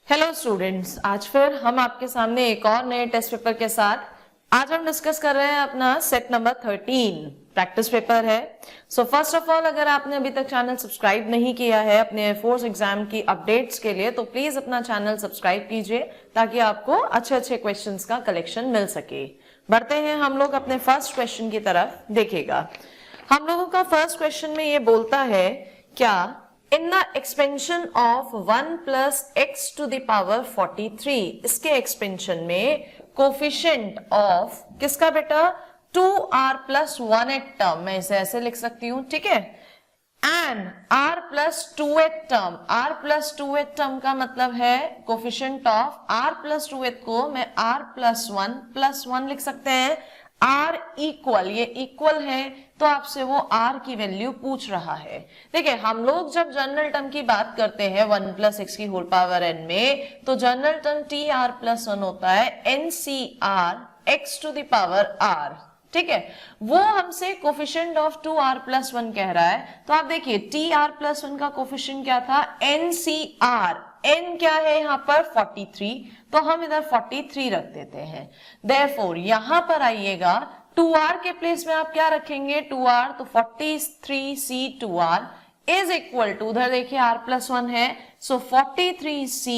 Hello students, आज फिर हम आपके सामने एक और नए टेस्ट पेपर के साथ आज हम डिस्कस कर रहे हैं अपना सेट नंबर 13 प्रैक्टिस पेपर है। सो फर्स्ट ऑफ ऑल, अगर आपने अभी तक चैनल सब्सक्राइब नहीं किया है अपने एयरफोर्स एग्जाम की अपडेट्स के लिए, तो प्लीज अपना चैनल सब्सक्राइब कीजिए ताकि आपको अच्छे अच्छे क्वेश्चंस का कलेक्शन मिल सके। बढ़ते हैं हम लोग अपने फर्स्ट क्वेश्चन की तरफ। देखिएगा, हम लोगों का फर्स्ट क्वेश्चन में ये बोलता है, क्या in the expansion of 1 plus x to the power 43, इसके एक्सपेंशन में कोफिशिएंट ऑफ किसका बेटा 2r प्लस 1th टर्म, मैं इसे ऐसे लिख सकती हूं, ठीक है, and r plus 2th term. r plus 2th term का मतलब है coefficient of r plus 2th को मैं r प्लस 1 लिख सकते हैं। r इक्वल, ये इक्वल है तो आपसे वो r की वैल्यू पूछ रहा है। देखिए, हम लोग जब जनरल टर्म की बात करते हैं 1 प्लस एक्स की होल पावर n में, तो जनरल टर्म tr प्लस 1 होता है ncr x to the power r, ठीक है। वो हमसे कोफिशिएंट ऑफ 2r प्लस 1 कह रहा है, तो आप देखिए tr प्लस 1 का कोफिशिएंट क्या था, ncr, n क्या है यहाँ पर 43, तो हम इधर 43 रख देते हैं। देयरफॉर यहां पर आइएगा 2r के प्लेस में आप क्या रखेंगे 2r, तो 43c 2r is equal to, उधर देखिए r प्लस 1 है, सो 43c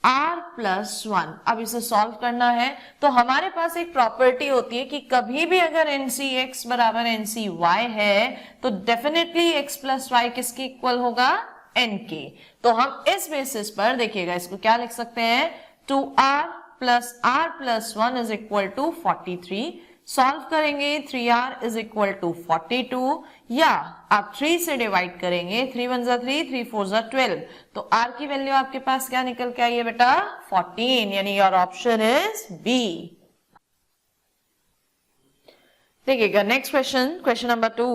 r प्लस 1। अब इसे सॉल्व करना है तो हमारे पास एक प्रॉपर्टी होती है कि कभी भी अगर ncx बराबर ncy है तो डेफिनेटली x प्लस y किसके इक्वल होगा, n के। तो हम इस बेसिस पर देखिएगा इसको क्या लिख सकते हैं, 2r plus 1 is equal to 43। Solve करेंगे 3r इज इक्वल टू 42, या आप 3 से डिवाइड करेंगे, 3 1 जा 3, 3 4 जा 12, तो r की वैल्यू आपके पास क्या निकल के आई है बेटा 14, यानी योर ऑप्शन इज बी। देखिएगा नेक्स्ट क्वेश्चन, क्वेश्चन नंबर 2।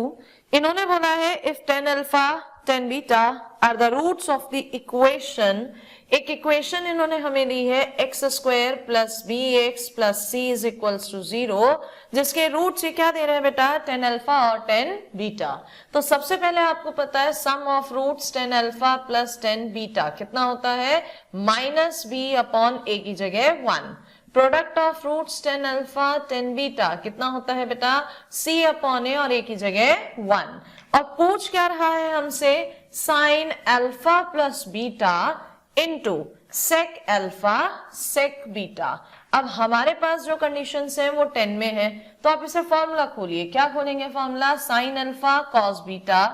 इन्होंने बोला है if 10 alpha 10 beta are the roots of the equation, एक इक्वेशन इन्होंने हमें दी है x square plus B x plus C is equals to 0, जिसके रूट्स ये क्या दे रहे हैं बेटा 10 अल्फा और 10 बीटा। तो सबसे पहले आपको पता है sum of roots 10 alpha plus 10 beta कितना होता है, माइनस बी अपॉन ए की जगह 1। Product of roots 10 alpha 10 beta कितना होता है बेटा, c अपॉन ए और a की जगह 1। और पूछ क्या रहा है हमसे, sine alpha plus beta into sec alpha sec beta. अब हमारे पास जो कंडीशंस हैं वो 10 में है, तो आप इसे फॉर्मूला खोलिए। क्या खोलेंगे formula, sine alpha cos beta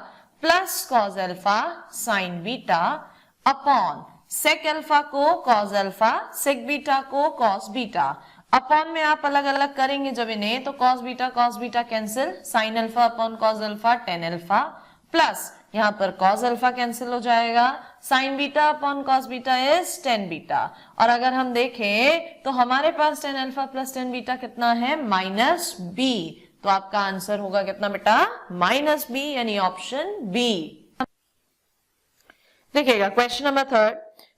plus cos alpha sine beta upon sec alpha को कॉस अल्फा सेक बीटा को कॉस बीटा। अपॉन में आप अलग अलग करेंगे जब इन्हें, तो cos beta cancel, sine alpha upon cos alpha 10 alpha, plus यहाँ पर कॉस अल्फा कैंसिल हो जाएगा, sine beta upon cos beta is 10 beta. और अगर हम देखें तो हमारे पास 10 अल्फा प्लस 10 बीटा कितना है, माइनस बी। तो आपका आंसर होगा कितना बेटा, माइनस बी, यानी ऑप्शन बी। देखिएगा क्वेश्चन नंबर 3।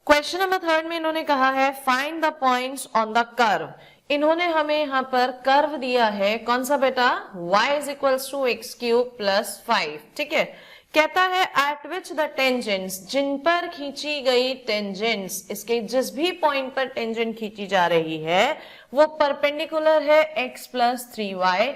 क्वेश्चन नंबर 3 में इन्होंने कहा है find the points on the curve. इन्होंने हमें यहाँ पर कर्व दिया है, कौन सा बेटा, y is equals to x cube plus 5, ठीक है। कहता है एट विच द टेंजेंट्स, जिन पर खींची गई टेंजेंट्स, इसके जिस भी पॉइंट पर टेंजेंट खींची जा रही है वो परपेंडिकुलर है x प्लस 3y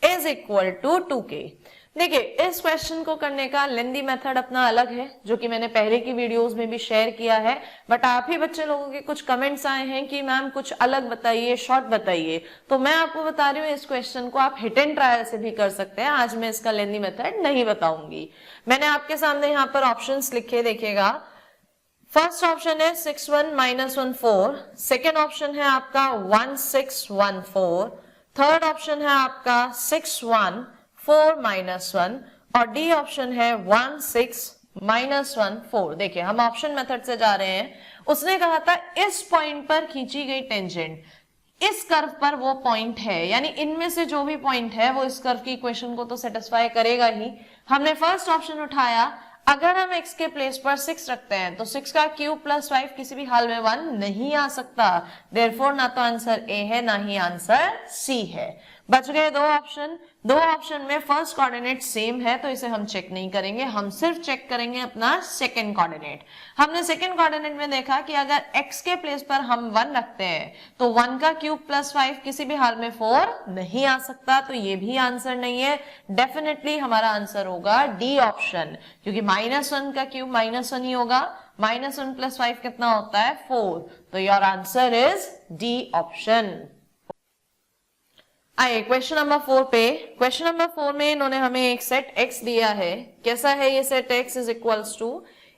is equal to 2k। देखिए, इस क्वेश्चन को करने का लेंदी मेथड अपना अलग है, जो कि मैंने पहले की वीडियोस में भी शेयर किया है, बट आप ही बच्चे लोगों के कुछ कमेंट्स आए हैं कि मैम कुछ अलग बताइए, शॉर्ट बताइए, तो मैं आपको बता रही हूँ इस क्वेश्चन को आप हिट एंड ट्रायल से भी कर सकते हैं। आज मैं इसका लेंदी मेथड नहीं बताऊंगी। मैंने आपके सामने यहाँ पर ऑप्शंस लिखे, देखिएगा। फर्स्ट ऑप्शन है 6 1 माइनस 1 4, सेकेंड ऑप्शन है आपका 1 6 1 4, थर्ड ऑप्शन है आपका 6 1 4 माइनस 1, और डी ऑप्शन है 1 6 माइनस 1 4। देखिए, हम ऑप्शन मेथड से जा रहे हैं। उसने कहा था इस पॉइंट पर खींची गई टेंजेंट इस कर्व पर वो पॉइंट है, यानी इनमें से जो भी पॉइंट है वो इस कर्व की इक्वेशन को तो सेटिस्फाई करेगा ही। हमने फर्स्ट ऑप्शन उठाया, अगर हम x के प्लेस पर 6 रखते हैं तो 6 का क्यूब प्लस 5 किसी भी हाल में 1 नहीं आ सकता, देयरफॉर ना तो आंसर ए है ना ही आंसर सी है। बच गए दो ऑप्शन। दो ऑप्शन में फर्स्ट कोऑर्डिनेट सेम है तो इसे हम चेक नहीं करेंगे, हम सिर्फ चेक करेंगे अपना सेकंड कोऑर्डिनेट। हमने सेकंड कोऑर्डिनेट में देखा कि अगर x के प्लेस पर हम 1 रखते हैं तो 1 का क्यूब प्लस 5 किसी भी हाल में 4 नहीं आ सकता, तो ये भी आंसर नहीं है। डेफिनेटली हमारा आंसर होगा डी ऑप्शन, क्योंकि -1 का क्यूब -1 ही होगा, -1 प्लस 5 कितना होता है 4, तो your answer is D option. आइए क्वेश्चन नंबर 4 पे। क्वेश्चन नंबर 4 में इन्होंने हमें एक सेट x दिया है। कैसा है ये set x is equals to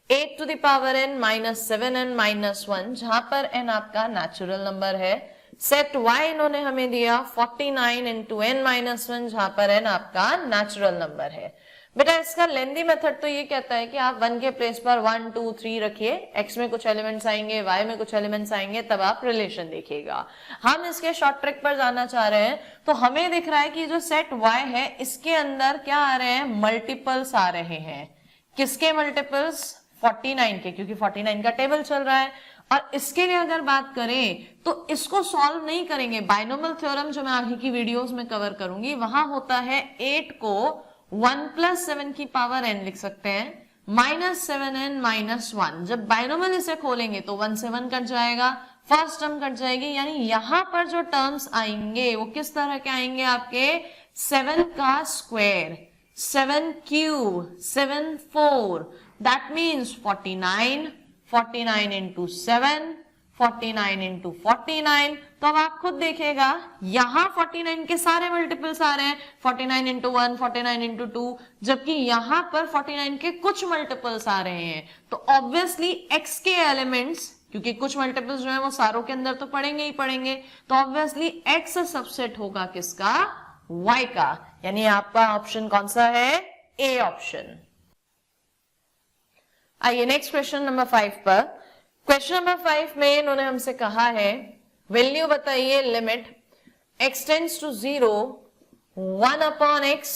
8 to the power n -7n -1, जहां पर n आपका नेचुरल नंबर है। सेट y इन्होंने हमें दिया 49 into n -1, जहां पर n आपका नेचुरल नंबर है। बेटा इसका लेंदी मेथड तो ये कहता है कि आप 1 के प्लेस पर 1 2 3 रखिए, x में कुछ एलिमेंट्स आएंगे, y में कुछ एलिमेंट्स आएंगे, तब आप रिलेशन देखिएगा। हम इसके शॉर्ट ट्रिक पर जाना चाह रहे हैं, तो हमें दिख रहा है कि जो सेट y है इसके अंदर क्या आ रहे हैं, मल्टीपल्स आ रहे हैं। किसके मल्टीपल्स? 49 के, क्योंकि 49 का टेबल चल रहा है। और इसके लिए अगर बात करें तो इसको सॉल्व नहीं करेंगे, बाइनोमियल थ्योरम जो मैं आगे की वीडियोस में कवर करूंगी वहां होता है 8 को 1 प्लस 7 की पावर n लिख सकते हैं, -7n -1। जब बाइनोमियल इसे खोलेंगे तो 1 से 1 कट जाएगा, फर्स्ट टर्म कट जाएगी, यानी यहां पर जो टर्म्स आएंगे वो किस तरह के आएंगे आपके, 7 का square, 7 cube, 7 4, that means 49, 49 into 7, 49 into 49। तो अब आप खुद देखिएगा यहां 49 के सारे मल्टीपल्स आ रहे हैं, 49 इंटू 1, 49 इंटू 2, जबकि यहां पर 49 के कुछ मल्टीपल्स आ रहे हैं। तो ऑब्वियसली x के एलिमेंट्स, क्योंकि कुछ मल्टीपल्स जो है वो सारों के अंदर तो पड़ेंगे ही पड़ेंगे, तो ऑब्वियसली x सबसेट होगा किसका, y का, यानी आपका ऑप्शन कौन सा है, ए ऑप्शन। आइए नेक्स्ट क्वेश्चन नंबर 5 पर। क्वेश्चन नंबर 5 में इन्होंने हमसे कहा है वैल्यू बताइए limit x tends to 0 1 upon x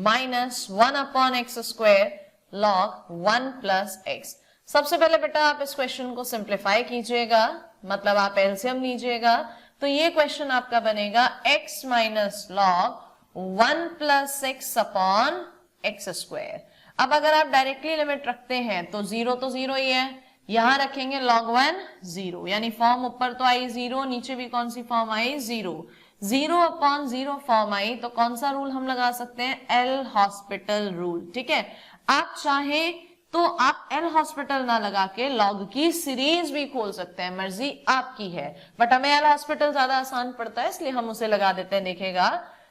minus 1 upon x square log 1 plus x। सबसे पहले बेटा आप इस क्वेश्चन को सिंप्लीफाई कीजिएगा, मतलब आप एलसीएम लीजिएगा, तो ये क्वेश्चन आपका बनेगा x minus log 1 plus x upon x square. अब अगर आप डायरेक्टली लिमिट रखते हैं तो 0 तो 0 ही है, यहां रखेंगे log 1 0, यानी फॉर्म ऊपर तो आई 0, नीचे भी कौन सी form I 0, 0 upon 0 form I, तो कौन सा रूल हम लगा सकते हैं, एल हॉस्पिटल रूल। ठीक है, आप चाहे तो आप एल हॉस्पिटल ना लगा के लॉग की सीरीज भी खोल सकते हैं, मर्जी आपकी है, बट हमें एल हॉस्पिटल ज्यादा आसान पड़ता है इसलिए हम उसे लगा देते हैं। देखेगा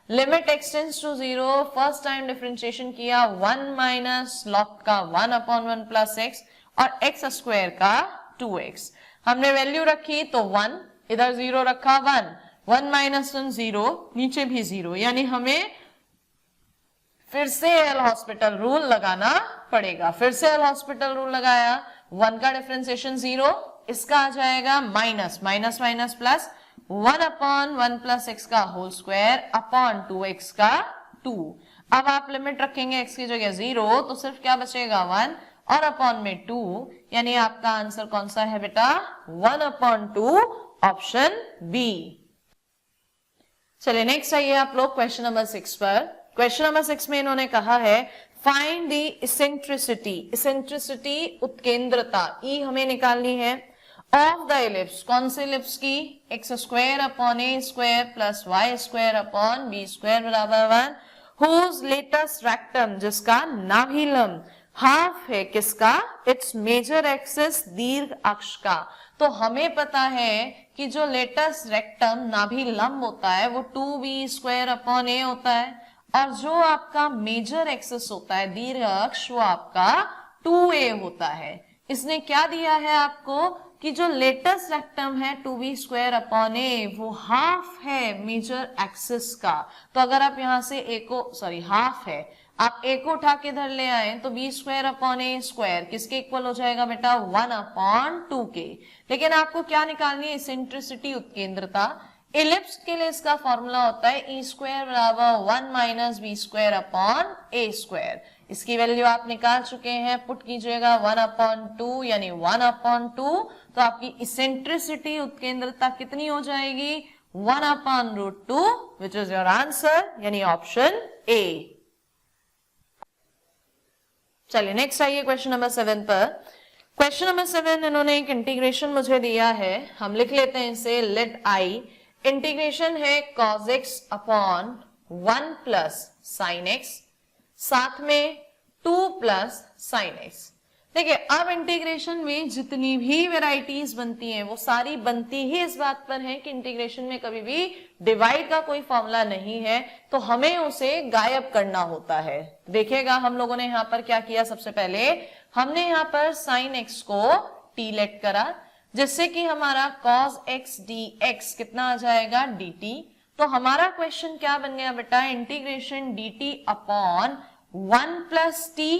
limit x tends to 0, first time differentiation किया 1 माइनस लॉग का 1 अपॉन 1 प्लस एक्स और एक्स स्क्वायर का 2x। हमने वैल्यू रखी तो 1, इधर 0 रखा 1, 1 माइनस 1 0, नीचे भी 0, यानी हमें फिर से एल हॉस्पिटल रूल लगाना पड़ेगा। फिर से एल हॉस्पिटल रूल लगाया, 1 का डिफरेंशिएशन 0, इसका आ जाएगा minus minus minus plus 1 upon 1 plus x का होल स्क्वायर अपॉन 2x का 2। अब आप लिमिट रखेंगे x की जगह 0, तो सिर्फ क्या बचेगा 1 और अपॉन में 2, यानी आपका आंसर कौन सा है बेटा, 1 अपॉन 2, ऑप्शन बी। चलिए नेक्स्ट आइए आप लोग क्वेश्चन नंबर 6 पर। क्वेश्चन नंबर 6 में इन्होंने कहा है फाइंड द इसेंट्रिसिटी, इसेंट्रिसिटी उत्केंद्रता, ई हमें निकालनी है, ऑफ द इलिप्स, कौन से इलिप्स की, x square upon a square plus y square upon b square बराबर 1, हुज लेटेस्ट रेक्टम, जिसका नाभि लंब हाफ है किसका, इट्स मेजर एक्सिस दीर्घ अक्ष का। तो हमें पता है कि जो लेटेस्ट रेक्टम नाभि लंब होता है वो 2b स्क्वायर अपॉन ए होता है, और जो आपका मेजर एक्सिस होता है दीर्घ अक्ष वो आपका 2a होता है। इसने क्या दिया है आपको कि जो लेटेस्ट रेक्टम है 2b स्क्वायर अपॉन ए वो हाफ है मेजर एक्सिस का। तो अगर आप यहां से ए को, सॉरी हाफ है, आप ए को उठा के इधर ले आए तो B square upon a square किसके इक्वल हो जाएगा बेटा, 1 अपॉन 2 के। लेकिन आपको क्या निकालनी है, इसेंट्रिसिटी उत्केंद्रता। इलिप्स के लिए इसका फॉर्मूला होता है ई स्क्वायर बराबर 1 minus B square upon a square. इसकी वैल्यू आप निकाल चुके हैं, पुट कीजिएगा 1/2 यानी 1/2, तो आपकी इसेंट्रिसिटी उत्केंद्रता कितनी हो जाएगी 1/√2 विच इज योर आंसर यानी ऑप्शन ए। चलिए नेक्स्ट आइए क्वेश्चन नंबर 7 पर। क्वेश्चन नंबर 7 इन्होंने एक इंटीग्रेशन मुझे दिया है, हम लिख लेते हैं इसे लेट आई। इंटीग्रेशन है cos x upon 1 plus sign x, साथ में 2 प्लस साइन x। देखिए अब इंटीग्रेशन में जितनी भी वेराइटीज बनती हैं वो सारी बनती ही इस बात पर है कि इंटीग्रेशन में कभी भी डिवाइड का कोई फॉर्मूला नहीं है, तो हमें उसे गायब करना होता है। देखिएगा हम लोगों ने यहाँ पर क्या किया, सबसे पहले हमने यहाँ पर साइन x को t लेट करा, जिससे कि हमारा cos x dx कितना आ जाएगा dt। तो हमारा क्वेश्चन क्या बन गया बेटा, integration dt upon 1 plus T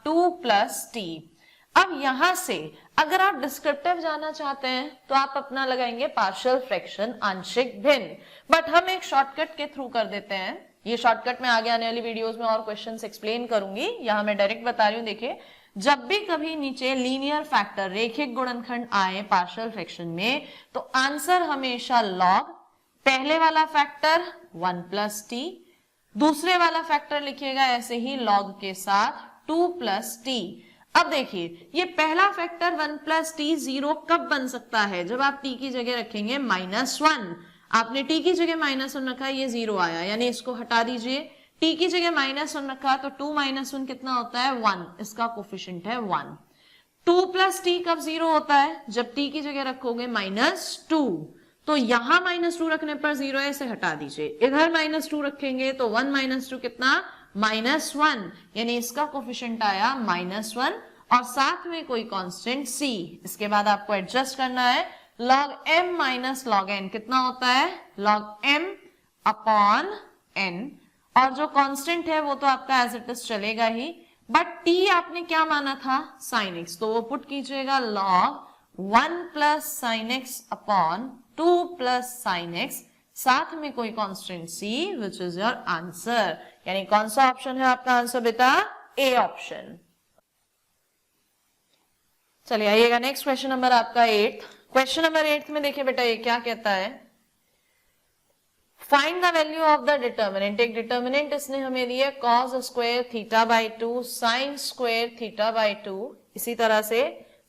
2 plus T. अब यहां से अगर आप डिस्क्रिप्टिव जाना चाहते हैं तो आप अपना लगाएंगे पार्शियल फ्रैक्शन आंशिक भिन्न, बट हम एक शॉर्टकट के थ्रू कर देते हैं। ये शॉर्टकट मैं आगे आने वाली वीडियोस में और क्वेश्चंस एक्सप्लेन करूंगी, यहां मैं डायरेक्ट बता रही हूं। देखिए जब भी कभी नीचे लीनियर फैक्टर रेखिक गुणनखंड आए पार्शियल फ्रैक्शन में, तो आंसर हमेशा लॉग, पहले वाला फैक्टर 1 प्लस टी, दूसरे वाला फैक्टर लिखिएगा ऐसे ही लॉग के साथ 2 प्लस टी। अब देखिए ये पहला फैक्टर 1 प्लस टी 0 कब बन सकता है, जब आप टी की जगह रखेंगे -1। आपने टी की जगह -1 रखा, ये 0 आया, यानी इसको हटा दीजिए। टी की जगह -1 रखा तो 2 - 1 कितना होता है 1, इसका कोफिशिएंट है 1। 2 प्लस टी कब 0 होता है, जब टी की जगह रखोगे -2, तो यहां -2 रखने पर 0 है, इसे हटा दीजिए। इधर -2 रखेंगे तो 1 - 2 कितना -1, यानी इसका कोफिशिएंट आया -1 और साथ में कोई कांस्टेंट c। इसके बाद आपको एडजस्ट करना है, log m minus log n कितना होता है log m अपॉन n, और जो कांस्टेंट है वो तो आपका एज इट इज चलेगा ही, बट t आपने क्या माना था sin x, तो वो पुट कीजिएगा log 1 plus sine x upon 2 plus sine x, साथ में कोई constant c which is your answer. यानी कौन सा ऑप्शन है आपका आंसर बेटा, ए ऑप्शन। चलिए आइएगा नेक्स्ट क्वेश्चन नंबर आपका 8। क्वेश्चन नंबर 8 में देखिए बेटा ये क्या कहता है, find the value of the determinant. एक डिटर्मिनेंट इसने हमें दिया cos square theta by 2 sign square theta by 2, इसी तरह से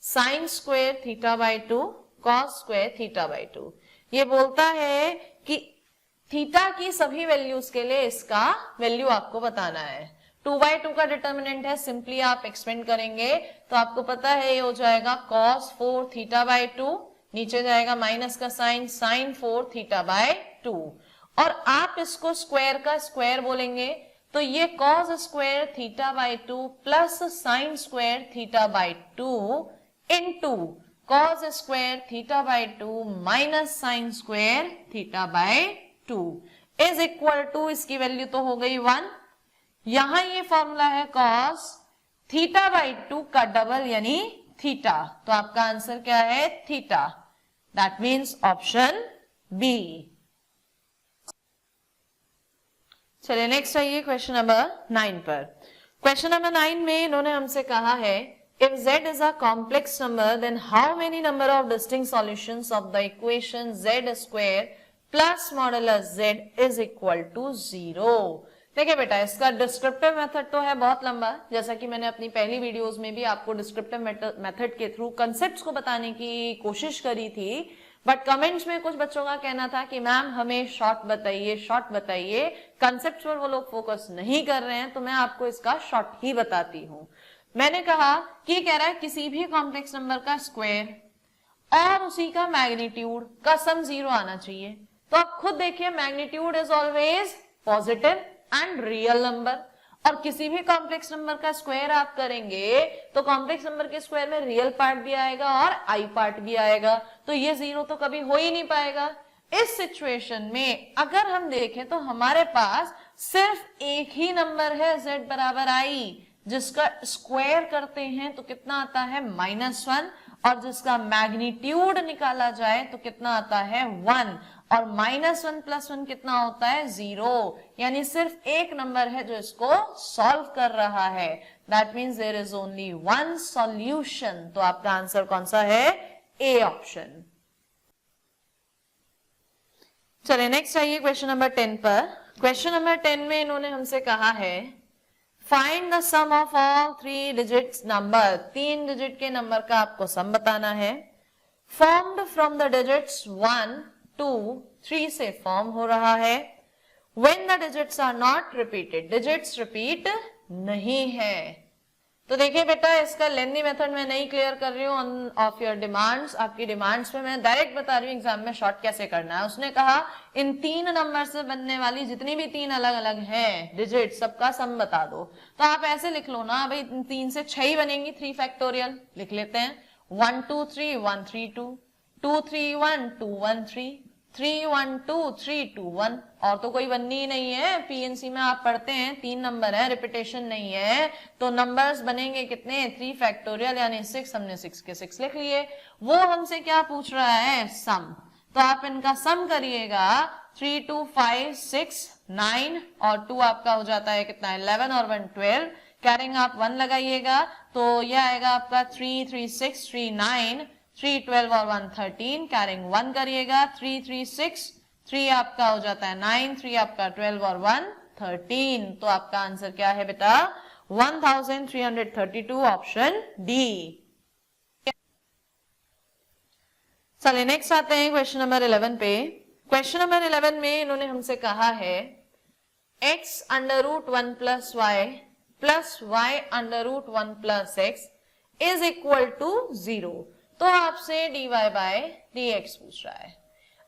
sign square theta by 2 cos square theta by 2। ये बोलता है कि थीटा की सभी वैल्यूज के लिए इसका वैल्यू आपको बताना है। 2/2 का डिटर्मिनेंट है, सिंपली आप एक्सपेंड करेंगे तो आपको पता है ये हो जाएगा cos 4 थीटा बाई 2, नीचे जाएगा माइनस का साइन sin 4 थीटा बाई 2, और आप इसको स्क्वायर का स्क्वायर बोलेंगे तो ये cos square theta by 2 plus sine square theta by 2 into cos square theta by 2 minus sine square theta by 2 is equal to, इसकी वैल्यू तो हो गई 1। यहां ये फॉर्मूला है cos थीटा बाई 2 का डबल यानी थीटा, तो आपका आंसर क्या है theta, that means option B. चलिए नेक्स्ट आइए क्वेश्चन नंबर 9 पर। क्वेश्चन नंबर 9 में इन्होंने हमसे कहा है if z is a complex number then how many number of distinct solutions of the equation z square plus modulus z is equal to 0। देखिए बेटा इसका डिस्क्रिप्टिव मेथड तो है बहुत लंबा, जैसा कि मैंने अपनी पहली वीडियोस में भी आपको डिस्क्रिप्टिव मेथड के थ्रू कंसेप्ट्स को बताने की कोशिश करी थी, बट कमेंट्स में कुछ बच्चों का कहना था कि मैम हमें शॉर्ट बताइए, कंसेप्ट पर वो लोग फोकस नहीं कर रहे हैं, तो मैं आपको इसका शॉर्ट ही बताती हूँ। मैंने कहा कि कह रहा है किसी भी कॉम्प्लेक्स नंबर का स्क्वायर और उसी का मैग्नीट्यूड का सम 0 आना चाहिए, तो आप खुद देखिए magnitude is always positive and real number, और किसी भी कॉम्प्लेक्स नंबर का स्क्वायर आप करेंगे तो कॉम्प्लेक्स नंबर के स्क्वायर में रियल पार्ट भी आएगा और आई पार्ट भी आएगा, तो ये 0 तो कभी हो ही नहीं पाएगा। इस सिचुएशन में अगर हम देखें तो हमारे पास सिर्फ एक ही नंबर है z बराबर i, जिसका स्क्वायर करते हैं तो कितना आता है -1, और जिसका मैग्नीट्यूड निकाला जाए तो कितना आता है 1। और -1 + 1 कितना होता है 0, यानी सिर्फ एक नंबर है जो इसको सॉल्व कर रहा है। That means there is only one solution. तो आपका आंसर कौन सा है? A option. चलिए नेक्स्ट आइए क्वेश्चन नंबर 10 पर। क्वेश्चन नंबर 10 में इन्होंने हमसे कहा है find the sum of all 3 digits number. 3 digit के नंबर का आपको सम बताना है। फॉर्म्ड फ्रॉम द डिजिट्स 1, 2, 3 से फॉर्म हो रहा है। When the digits are not repeated, digits repeat नहीं है। तो देखिए बेटा, इसका लेंथी मेथड मैं नहीं क्लियर कर रही हूँ ऑफ योर डिमांड्स। आपकी डिमांड्स पे मैं डायरेक्ट बता रही हूँ एग्जाम में शॉर्ट कैसे करना है। उसने कहा इन 3 नंबर से बनने वाली जितनी भी 3 अलग अलग हैं डिजिट, सबका सम बता दो। तो आप ऐसे लिख लो ना भाई, 3 से 6 ही बनेंगी, 3 फैक्टोरियल लिख लेते हैं। 1 2 3 1 3 2, 2 3 1 2 1 3, 3 1 2 3 2 1। और तो कोई बननी ही नहीं है। पीएनसी में आप पढ़ते हैं 3 नंबर है, रिपीटेशन नहीं है, तो नंबर्स बनेंगे कितने? 3 फैक्टोरियल यानी 6। हमने 6 के 6 लिख लिए। वो हमसे क्या पूछ रहा है? सम। तो आप इनका सम करिएगा। 3 2 5 6 9 और 2 आपका हो जाता है कितना? 11 और 1 12। कैरिंग आप 1 लगाइएगा तो यह आएगा आपका 3 3 6 3 9, 3 12 और 1 13। कैरिंग 1 करिएगा। 3 3 6 3 आपका हो जाता है 9, 3 आपका 12 और 1 13। तो आपका आंसर क्या है बेटा? 1332 ऑप्शन डी। चलिए नेक्स्ट आते हैं क्वेश्चन नंबर 11 पे। क्वेश्चन नंबर 11 में इन्होंने हमसे कहा है x √1 + y + y √1 + x is equal to 0। तो आपसे dy/dx पूछ रहा है।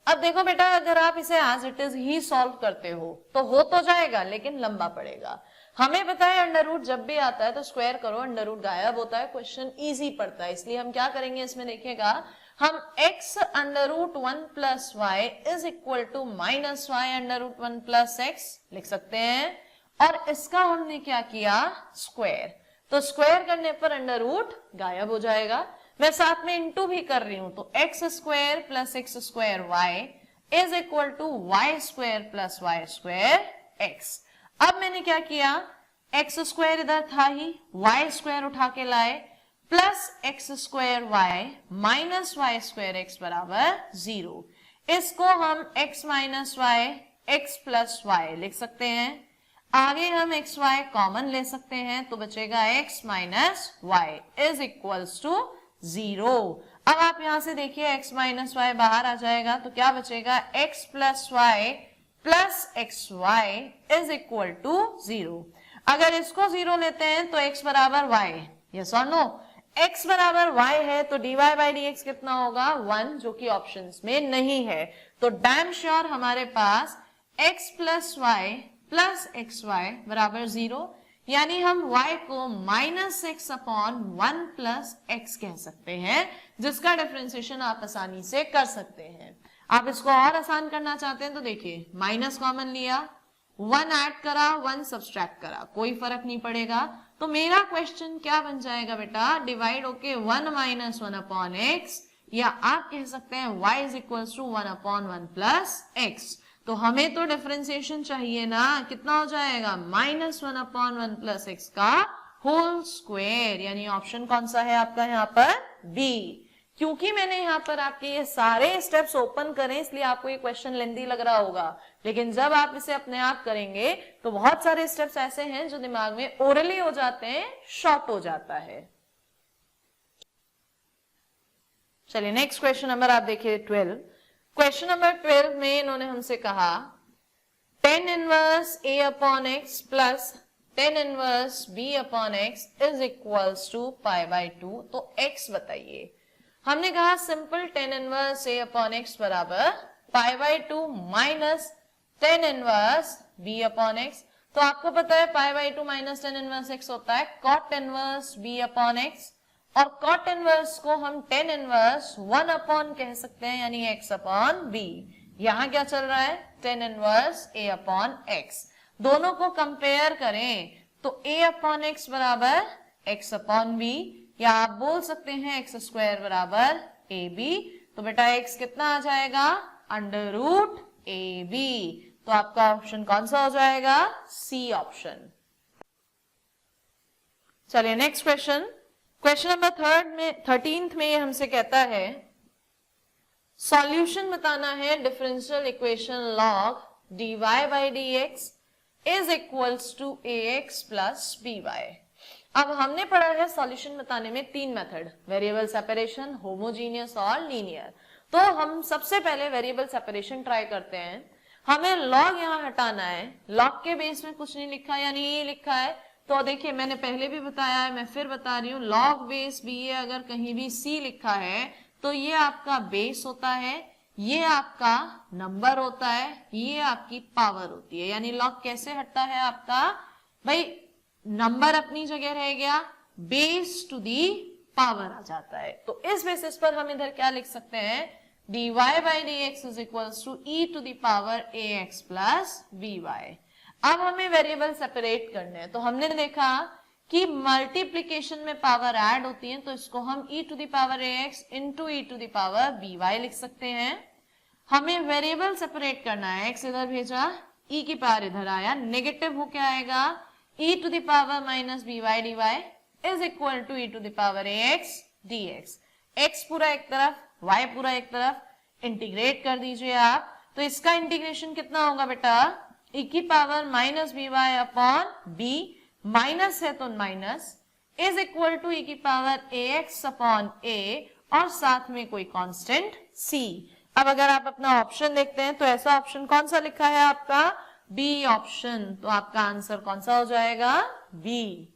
अब देखो बेटा, अगर आप इसे एज इट इज ही सॉल्व करते हो तो जाएगा, लेकिन लंबा पड़ेगा। हमें पता है अंडर रूट जब भी आता है तो स्क्वायर करो, अंडर रूट गायब होता है, क्वेश्चन इजी पड़ता है। इसलिए हम क्या करेंगे इसमें, देखिएगा, हम x √1 + y is equal to -y √1 + x लिख सकते हैं। और इसका हमने क्या किया? स्क्वायर। तो स्क्वायर करने पर अंडर रूट गायब हो जाएगा। मैं साथ में इंटू भी कर रही हूं, तो x² + x² y is equal to y² + y² x। अब मैंने क्या किया? x² इधर था ही, y² उठा के लाए, plus x² y minus y² x बराबर 0। इसको हम x - y x + y लिख सकते हैं। आगे हम xy कॉमन ले सकते हैं, तो बचेगा x - y is equals to 0। अब आप यहां से देखिए x - y बाहर आ जाएगा, तो क्या बचेगा? x + y + xy is equal to 0। अगर इसको 0 लेते हैं तो x बराबर y, यस और नो? x बराबर y है तो dy/dx कितना होगा? 1, जो कि ऑप्शंस में नहीं है। तो डैम श्योर हमारे पास x + y + xy बराबर 0, यानी हम y को -x/1 + x कह सकते हैं, जिसका डिफरेंशिएशन आप आसानी से कर सकते हैं। आप इसको और आसान करना चाहते हैं तो देखिए, माइनस कॉमन लिया, 1 ऐड करा, 1 सब्सट्रैक्ट करा, कोई फर्क नहीं पड़ेगा। तो मेरा क्वेश्चन क्या बन जाएगा बेटा? डिवाइड होके 1 - 1 x, या आप कह सकते हैं y is equal to 1/1 + x। तो हमें तो डिफरेंशिएशन चाहिए ना, कितना हो जाएगा? -1/1 + x का होल स्क्वायर, यानी ऑप्शन कौन सा है आपका यहाँ पर? बी। क्योंकि मैंने यहाँ पर आपके ये सारे स्टेप्स ओपन करें, इसलिए आपको ये क्वेश्चन लेंथी लग रहा होगा, लेकिन जब आप इसे अपने आप करेंगे तो बहुत सारे स्टेप्स ऐसे हैं जो दिमाग में ओरली हो जाते हैं, शॉर्ट हो जाता है। चलिए नेक्स्ट क्वेश्चन नंबर आप देखिए 12। क्वेश्चन नंबर 12 में इन्होंने हमसे कहा tan inverse a/x + tan inverse b/x is equals to π/2। तो x बताइए। हमने कहा सिंपल tan इनवर्स a/x बराबर π/2 माइनस tan इनवर्स b/x। तो आपको पता है π/2 माइनस tan इनवर्स x होता है cot इनवर्स b/x, और cot इनवर्स को हम tan इनवर्स 1 कह सकते हैं, यानी x/b। यहां क्या चल रहा है? tan inverse a/x। दोनों को कंपेयर करें तो a/x बराबर x/b, या आप बोल सकते हैं x² बराबर ab। तो बेटा x कितना आ जाएगा? Under root A B. तो आपका ऑप्शन कौन सा हो जाएगा? C option. चलिए नेक्स्ट क्वेश्चन, क्वेश्चन नंबर 13 में हमसे कहता है सॉल्यूशन बताना है differential equation log dy by dx is equals to ax plus by। अब हमने पढ़ा है सॉल्यूशन बताने में तीन मेथड, वेरिएबल सेपरेशन, होमोजीनियस और लीनियर। तो हम सबसे पहले वेरिएबल सेपरेशन ट्राई करते हैं। हमें लॉग यहाँ हटाना है, लॉग के बेस में कुछ नहीं लिखा यानी ये लिखा है। तो देखिए मैंने पहले भी बताया है, मैं फिर बता रही हूँ, लॉग बेस बी है, अगर कहीं भी सी लिखा है तो ये आपका बेस होता है, ये आपका नंबर होता है, ये आपकी पावर होती है। यानी लॉग कैसे हटता है आपका? भाई नंबर अपनी जगह रह गया, बेस टू दी पावर आ जाता है। तो इस बेसिस पर हम इधर क्या लिख सकते हैं? dy by dx is equals to e to the power ax plus by। अब हमें वेरिएबल सेपरेट करने हैं। तो हमने देखा कि मल्टीप्लीकेशन में पावर ऐड होती है, तो इसको हम e to the power ax into e to the power by लिख सकते हैं। हमें वेरिएबल सेपरेट करना है, x इधर भेजा, e की पावर इधर आया, नेगेटिव हो क्या आएगा? e to the power minus by dy is equal to e to the power ax dx। x पूरा एक तरफ, y पूरा एक तरफ, इंटीग्रेट कर दीजिए आप। तो इसका इंटीग्रेशन कितना होगा बेटा? e की power minus by upon b, minus है तो minus, is equal to e की पावर ax अपॉन a और साथ में कोई कांस्टेंट c। अब अगर आप अपना ऑप्शन देखते हैं तो ऐसा ऑप्शन कौन सा लिखा है आपका? B option. तो आपका आंसर कौन सा हो जाएगा? बी।